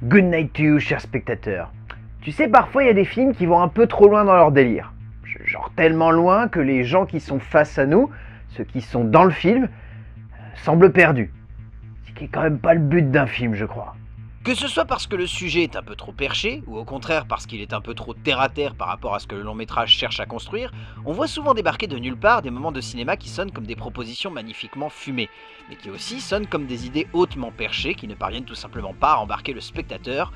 Good night to you, cher spectateur. Tu sais, parfois il y a des films qui vont un peu trop loin dans leur délire. Genre tellement loin que les gens qui sont face à nous, ceux qui sont dans le film, semblent perdus. Ce qui est quand même pas le but d'un film, je crois. Que ce soit parce que le sujet est un peu trop perché, ou au contraire parce qu'il est un peu trop terre-à-terre par rapport à ce que le long métrage cherche à construire, on voit souvent débarquer de nulle part des moments de cinéma qui sonnent comme des propositions magnifiquement fumées, mais qui aussi sonnent comme des idées hautement perchées qui ne parviennent tout simplement pas à embarquer le spectateur.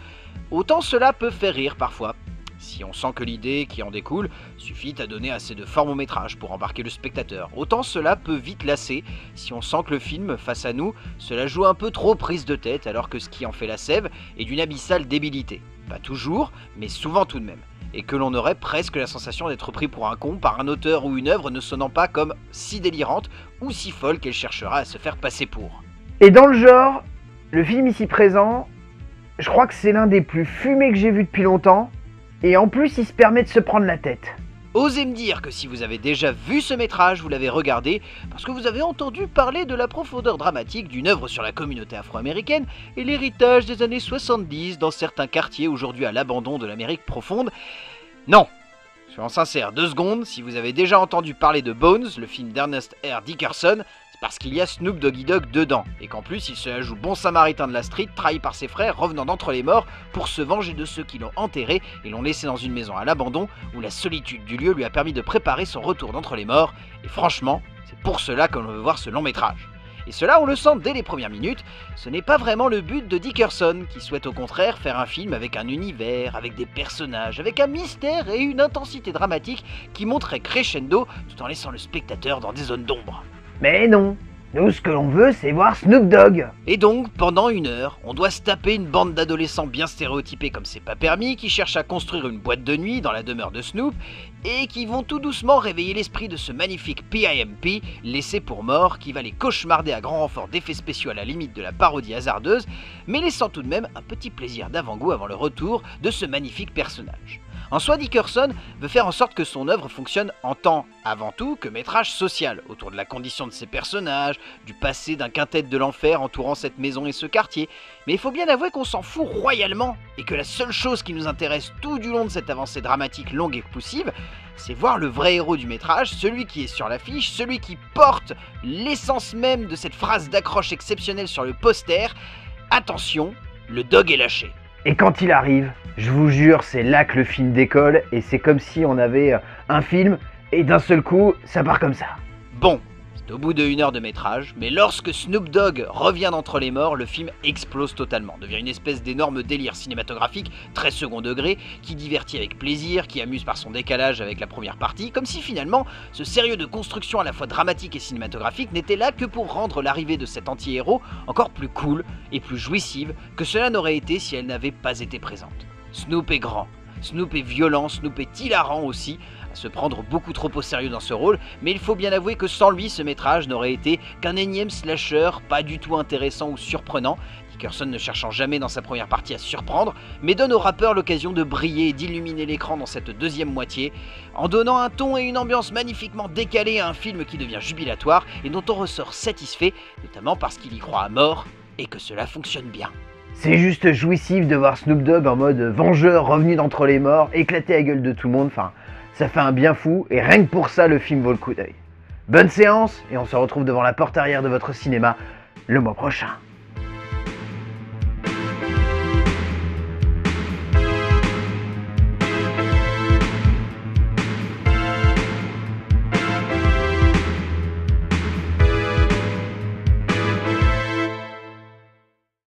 Autant cela peut faire rire parfois, si on sent que l'idée qui en découle suffit à donner assez de forme au métrage pour embarquer le spectateur. Autant cela peut vite lasser, si on sent que le film, face à nous, cela joue un peu trop prise de tête alors que ce qui en fait la sève est d'une abyssale débilité. Pas toujours, mais souvent tout de même. Et que l'on aurait presque la sensation d'être pris pour un con par un auteur ou une œuvre ne sonnant pas comme si délirante ou si folle qu'elle cherchera à se faire passer pour. Et dans le genre, le film ici présent, je crois que c'est l'un des plus fumés que j'ai vu depuis longtemps. Et en plus, il se permet de se prendre la tête. Osez me dire que si vous avez déjà vu ce métrage, vous l'avez regardé parce que vous avez entendu parler de la profondeur dramatique d'une œuvre sur la communauté afro-américaine et l'héritage des années 70 dans certains quartiers aujourd'hui à l'abandon de l'Amérique profonde. Non, soyons sincères, 2 secondes, si vous avez déjà entendu parler de Bones, le film d'Ernest R. Dickerson, c'est parce qu'il y a Snoop Doggy Dogg dedans, et qu'en plus il se la joue bon samaritain de la street, trahi par ses frères, revenant d'entre les morts pour se venger de ceux qui l'ont enterré et l'ont laissé dans une maison à l'abandon, où la solitude du lieu lui a permis de préparer son retour d'entre les morts, et franchement, c'est pour cela que l'on veut voir ce long métrage. Et cela, on le sent dès les premières minutes, ce n'est pas vraiment le but de Dickerson, qui souhaite au contraire faire un film avec un univers, avec des personnages, avec un mystère et une intensité dramatique qui monterait crescendo tout en laissant le spectateur dans des zones d'ombre. Mais non, nous ce que l'on veut c'est voir Snoop Dogg. Et donc, pendant 1 heure, on doit se taper une bande d'adolescents bien stéréotypés comme c'est pas permis, qui cherchent à construire une boîte de nuit dans la demeure de Snoop, et qui vont tout doucement réveiller l'esprit de ce magnifique PIMP, laissé pour mort, qui va les cauchemarder à grand renfort d'effets spéciaux à la limite de la parodie hasardeuse, mais laissant tout de même un petit plaisir d'avant-goût avant le retour de ce magnifique personnage. En soi, Dickerson veut faire en sorte que son œuvre fonctionne en tant, avant tout, que métrage social, autour de la condition de ses personnages, du passé d'un quintet de l'enfer entourant cette maison et ce quartier, mais il faut bien avouer qu'on s'en fout royalement, et que la seule chose qui nous intéresse tout du long de cette avancée dramatique longue et poussive, c'est voir le vrai héros du métrage, celui qui est sur l'affiche, celui qui porte l'essence même de cette phrase d'accroche exceptionnelle sur le poster. Attention, le dog est lâché. Et quand il arrive, je vous jure, c'est là que le film décolle et c'est comme si on avait un film et d'un seul coup, ça part comme ça. Bon, c'est au bout de 1 heure de métrage, mais lorsque Snoop Dogg revient d'entre les morts, le film explose totalement, devient une espèce d'énorme délire cinématographique, très second degré, qui divertit avec plaisir, qui amuse par son décalage avec la première partie, comme si finalement, ce sérieux de construction à la fois dramatique et cinématographique n'était là que pour rendre l'arrivée de cet anti-héros encore plus cool et plus jouissive que cela n'aurait été si elle n'avait pas été présente. Snoop est grand, Snoop est violent, Snoop est hilarant aussi, à se prendre beaucoup trop au sérieux dans ce rôle, mais il faut bien avouer que sans lui, ce métrage n'aurait été qu'un énième slasher pas du tout intéressant ou surprenant, Dickerson ne cherchant jamais dans sa première partie à surprendre, mais donne au rappeur l'occasion de briller et d'illuminer l'écran dans cette deuxième moitié, en donnant un ton et une ambiance magnifiquement décalés à un film qui devient jubilatoire et dont on ressort satisfait, notamment parce qu'il y croit à mort et que cela fonctionne bien. C'est juste jouissif de voir Snoop Dogg en mode vengeur revenu d'entre les morts, éclater la gueule de tout le monde, enfin, ça fait un bien fou et rien que pour ça le film vaut le coup d'œil. Bonne séance et on se retrouve devant la porte arrière de votre cinéma le mois prochain.